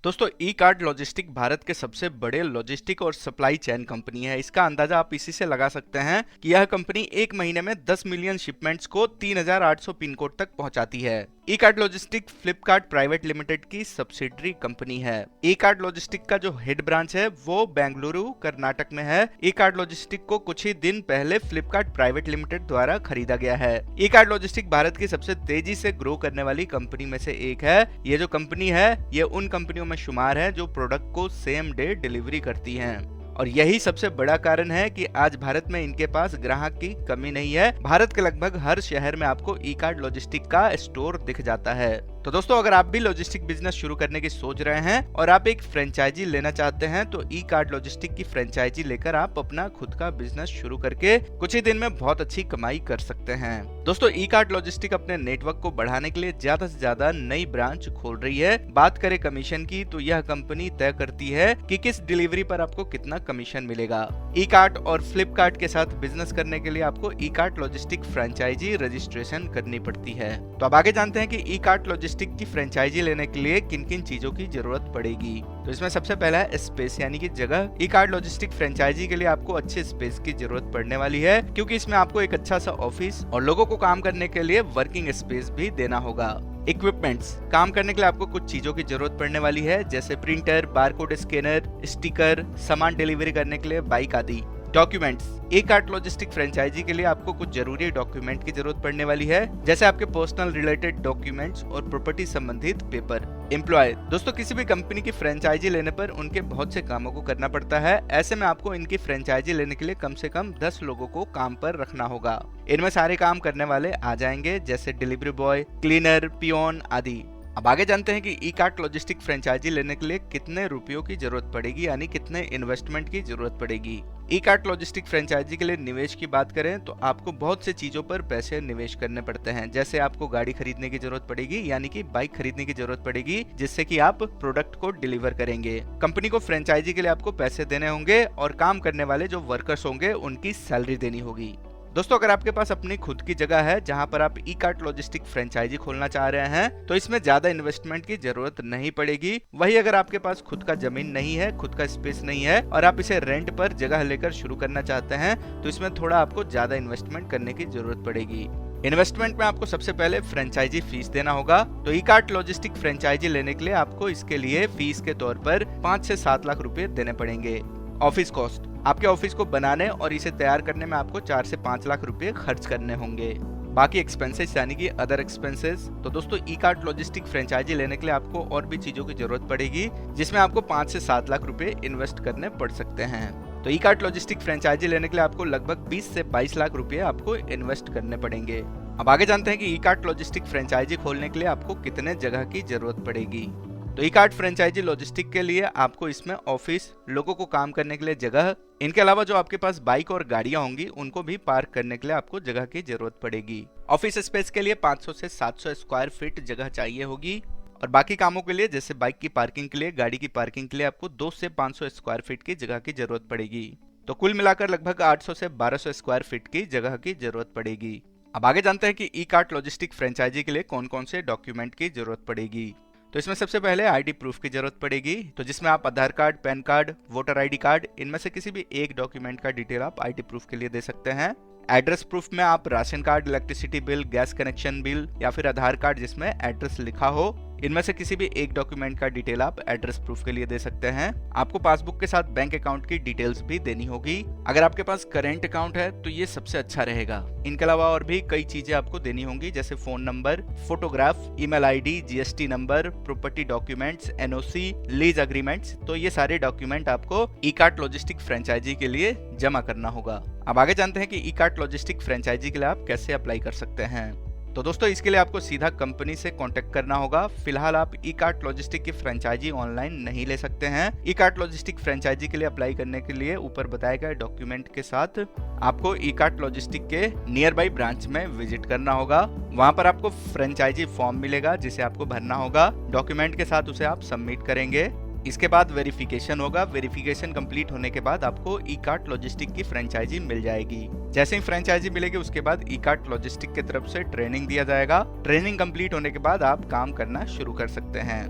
दोस्तों e cart logistic Bharat के सबसे बड़े लॉजिस्टिक और सप्लाई चेन कंपनी है। इसका अंदाजा आप इसी से लगा सकते हैं कि यह कंपनी एक महीने में 10 मिलियन शिपमेंट्स को 3800 पिन कोड तक पहुंचाती है। E cart logistic Flipkart private limited की सब्सिडरी कंपनी है। ई कार्ट लॉजिस्टिक का जो हेड ब्रांच है वो बेंगलुरु कर्नाटक में है। ई कार्ट लॉजिस्टिक को कुछ ही दिन पहले फ्लिपकार्ट प्राइवेट लिमिटेड द्वारा खरीदा गया है। ई कार्ट लॉजिस्टिक भारत की सबसे तेजी से ग्रो करने वाली कंपनी में से एक है। ये जो कंपनी है ये उन कंपनियों में शुमार है जो प्रोडक्ट को सेम डे डिलीवरी करती हैं। और यही सबसे बड़ा कारण है कि आज भारत में इनके पास ग्राहक की कमी नहीं है। भारत के लगभग हर शहर में आपको ई कार्ट लॉजिस्टिक का स्टोर दिख जाता है। तो दोस्तों अगर आप भी लॉजिस्टिक बिजनेस शुरू करने की सोच रहे हैं और आप एक फ्रेंचाइजी लेना चाहते हैं तो ई कार्ट लॉजिस्टिक की फ्रेंचाइजी लेकर आप अपना खुद का बिजनेस शुरू करके कुछ ही दिन में बहुत अच्छी कमाई कर सकते हैं। दोस्तों ई कार्ट लॉजिस्टिक अपने नेटवर्क को बढ़ाने के लिए ज्यादा से ज्यादा नई ब्रांच खोल रही है। बात करें कमीशन की तो यह कंपनी तय करती है कि किस डिलीवरी पर आपको कितना कमीशन मिलेगा। ई कार्ट और फ्लिपकार्ट के साथ बिजनेस करने के लिए आपको Ekart logistic franchisee registration करनी पड़ती है। तो अब आगे जानते हैं कि ई कार्ट लॉजिस्टिक की फ्रेंचाइजी लेने के लिए किन किन चीजों की जरूरत पड़ेगी। तो इसमें सबसे पहला है स्पेस यानी कि जगह। ई कार्ट लॉजिस्टिक फ्रेंचाइजी के लिए आपको अच्छे स्पेस की जरूरत पड़ने वाली है क्योंकि इसमें आपको एक अच्छा सा ऑफिस और लोगों को काम करने के लिए वर्किंग स्पेस भी देना होगा। इक्विपमेंट्स, काम करने के लिए आपको कुछ चीजों की जरूरत पड़ने वाली है जैसे प्रिंटर, बारकोड स्कैनर, स्टिकर, सामान डिलीवरी करने के लिए बाइक आदि। Documents, Ekart logistic franchisee के लिए आपको कुछ जरूरी डॉक्यूमेंट की जरूरत पड़ने वाली है जैसे आपके पर्सनल रिलेटेड डॉक्यूमेंट्स और प्रॉपर्टी संबंधित पेपर। एम्प्लॉय, दोस्तों किसी भी कंपनी की फ्रेंचाइजी लेने पर उनके बहुत से कामों को करना पड़ता है। ऐसे में आपको इनकी फ्रेंचाइजी लेने के लिए कम से कम 10 लोगों को काम पर रखना होगा। इनमें सारे काम करने वाले आ जाएंगे जैसे डिलीवरी बॉय, क्लीनर, पियोन आदि। अब आगे जानते हैं कि ई कार्ट लॉजिस्टिक फ्रेंचाइजी लेने के लिए कितने रुपयों की जरूरत पड़ेगी यानी कितने इन्वेस्टमेंट की जरूरत पड़ेगी। ई कार्ट लॉजिस्टिक फ्रेंचाइजी के लिए निवेश की बात करें तो आपको बहुत से चीजों पर पैसे निवेश करने पड़ते हैं जैसे आपको गाड़ी खरीदने की जरूरत पड़ेगी यानी कि बाइक खरीदने की जरूरत पड़ेगी जिससे कि आप प्रोडक्ट को डिलीवर करेंगे। कंपनी को फ्रेंचाइजी के लिए आपको पैसे देने होंगे और काम करने वाले जो वर्कर्स होंगे उनकी सैलरी देनी होगी। दोस्तों अगर आपके पास अपनी खुद की जगह है जहां पर आप ई कार्ट लॉजिस्टिक फ्रेंचाइजी खोलना चाह रहे हैं तो इसमें ज्यादा इन्वेस्टमेंट की जरूरत नहीं पड़ेगी। वही अगर आपके पास खुद का जमीन नहीं है, खुद का स्पेस नहीं है और आप इसे रेंट पर जगह लेकर शुरू करना चाहते हैं तो इसमें थोड़ा आपको ज्यादा इन्वेस्टमेंट करने की जरूरत पड़ेगी। इन्वेस्टमेंट में आपको सबसे पहले फ्रेंचाइजी फीस देना होगा। तो ई कार्ट लॉजिस्टिक फ्रेंचाइजी लेने के लिए आपको इसके लिए फीस के तौर पर 5 से 7 लाख रुपए देने पड़ेंगे। ऑफिस कॉस्ट, आपके ऑफिस को बनाने और इसे तैयार करने में आपको 4 से 5 लाख रुपए खर्च करने होंगे। बाकी एक्सपेंसेस यानी कि अदर एक्सपेंसेस, तो दोस्तों ई कार्ट लॉजिस्टिक फ्रेंचाइजी लेने के लिए आपको और भी चीजों की जरूरत पड़ेगी जिसमें आपको 5 से 7 लाख रुपए इन्वेस्ट करने पड़ सकते हैं। तो ई कार्ट लॉजिस्टिक फ्रेंचाइजी लेने के लिए आपको लगभग 20 से 22 लाख रुपए आपको इन्वेस्ट करने पड़ेंगे। अब आगे जानते हैं कि ई कार्ट लॉजिस्टिक फ्रेंचाइजी खोलने के लिए आपको कितने जगह की जरूरत पड़ेगी। तो ई कार्ट फ्रेंचाइजी लॉजिस्टिक के लिए आपको इसमें ऑफिस, लोगों को काम करने के लिए जगह, इनके अलावा जो आपके पास बाइक और गाड़ियां होंगी उनको भी पार्क करने के लिए आपको जगह की जरूरत पड़ेगी। ऑफिस स्पेस के लिए 500 से 700 स्क्वायर फीट जगह चाहिए होगी और बाकी कामों के लिए जैसे बाइक की पार्किंग के लिए, गाड़ी की पार्किंग के लिए आपको 2 से 500 स्क्वायर फीट की जगह की जरूरत पड़ेगी। तो कुल मिलाकर लगभग 800 से 1200 स्क्वायर फीट की जगह की जरूरत पड़ेगी। अब आगे जानते हैं कि ई कार्ट लॉजिस्टिक फ्रेंचाइजी के लिए कौन कौन से डॉक्यूमेंट की जरूरत पड़ेगी। तो इसमें सबसे पहले आईडी प्रूफ की जरूरत पड़ेगी, तो जिसमें आप Aadhaar card, PAN card, voter ID card, इनमें से किसी भी एक डॉक्यूमेंट का डिटेल आप आईडी प्रूफ के लिए दे सकते हैं। एड्रेस प्रूफ में आप ration card, electricity bill, gas connection bill या फिर आधार कार्ड जिसमें एड्रेस लिखा हो, इनमें से किसी भी एक डॉक्यूमेंट का डिटेल आप एड्रेस प्रूफ के लिए दे सकते हैं। आपको पासबुक के साथ बैंक अकाउंट की डिटेल्स भी देनी होगी। अगर आपके पास करेंट अकाउंट है तो ये सबसे अच्छा रहेगा। इनके अलावा और भी कई चीजें आपको देनी होंगी जैसे phone number, photograph, email ID, GST number, property documents, NOC, lease agreements. तो ये सारे डॉक्यूमेंट आपको ई कार्ट लॉजिस्टिक फ्रेंचाइजी के लिए जमा करना होगा। अब आगे जानते हैं कि ई कार्ट लॉजिस्टिक फ्रेंचाइजी के लिए आप कैसे अप्लाई कर सकते हैं। तो दोस्तों इसके लिए आपको सीधा कंपनी से कांटेक्ट करना होगा। फिलहाल आप ई कार्ट लॉजिस्टिक की फ्रेंचाइजी ऑनलाइन नहीं ले सकते हैं। ई कार्ट लॉजिस्टिक फ्रेंचाइजी के लिए अप्लाई करने के लिए ऊपर बताए गए डॉक्यूमेंट के साथ आपको ई कार्ट लॉजिस्टिक के नियर बाई ब्रांच में विजिट करना होगा। वहां पर आपको फ्रेंचाइजी फॉर्म मिलेगा जिसे आपको भरना होगा। डॉक्यूमेंट के साथ उसे आप सबमिट करेंगे। इसके बाद वेरिफिकेशन होगा। वेरिफिकेशन कंप्लीट होने के बाद आपको ई कार्ट लॉजिस्टिक की फ्रेंचाइजी मिल जाएगी। जैसे ही फ्रेंचाइजी मिलेगी उसके बाद ई कार्ट लॉजिस्टिक की तरफ से ट्रेनिंग दिया जाएगा। ट्रेनिंग कंप्लीट होने के बाद आप काम करना शुरू कर सकते हैं।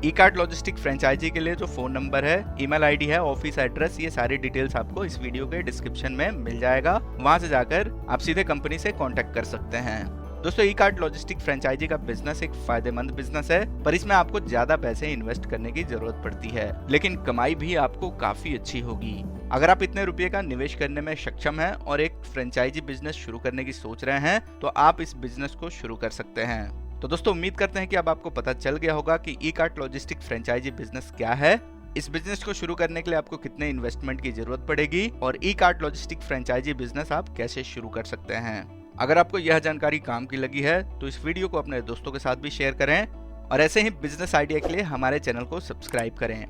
ई कार्ट लॉजिस्टिक फ्रेंचाइजी के लिए जो फोन नंबर है, ईमेल आईडी है, ऑफिस एड्रेस, ये सारी डिटेल्स आपको इस वीडियो के डिस्क्रिप्शन में मिल जाएगा। वहां से जाकर आप सीधे कंपनी से कांटेक्ट कर सकते हैं। दोस्तों, ई कार्ट लॉजिस्टिक फ्रेंचाइजी का बिजनेस एक फायदेमंद बिजनेस है, पर इसमें आपको ज्यादा पैसे इन्वेस्ट करने की जरूरत पड़ती है, लेकिन कमाई भी आपको काफी अच्छी होगी। अगर आप इतने रुपए का निवेश करने में सक्षम हैं और एक फ्रेंचाइजी बिजनेस शुरू करने की सोच रहे हैं, तो आप इस बिजनेस को शुरू कर सकते हैं। तो दोस्तों, उम्मीद करते हैं कि अब आपको पता चल गया होगा कि Ekart logistic franchisee business क्या है, इस बिजनेस को शुरू करने के लिए आपको कितने इन्वेस्टमेंट की जरूरत पड़ेगी और Ekart logistic franchisee business आप कैसे शुरू कर सकते हैं। अगर आपको यह जानकारी काम की लगी है तो इस वीडियो को अपने दोस्तों के साथ भी शेयर करें और ऐसे ही बिजनेस आइडिया के लिए हमारे चैनल को सब्सक्राइब करें।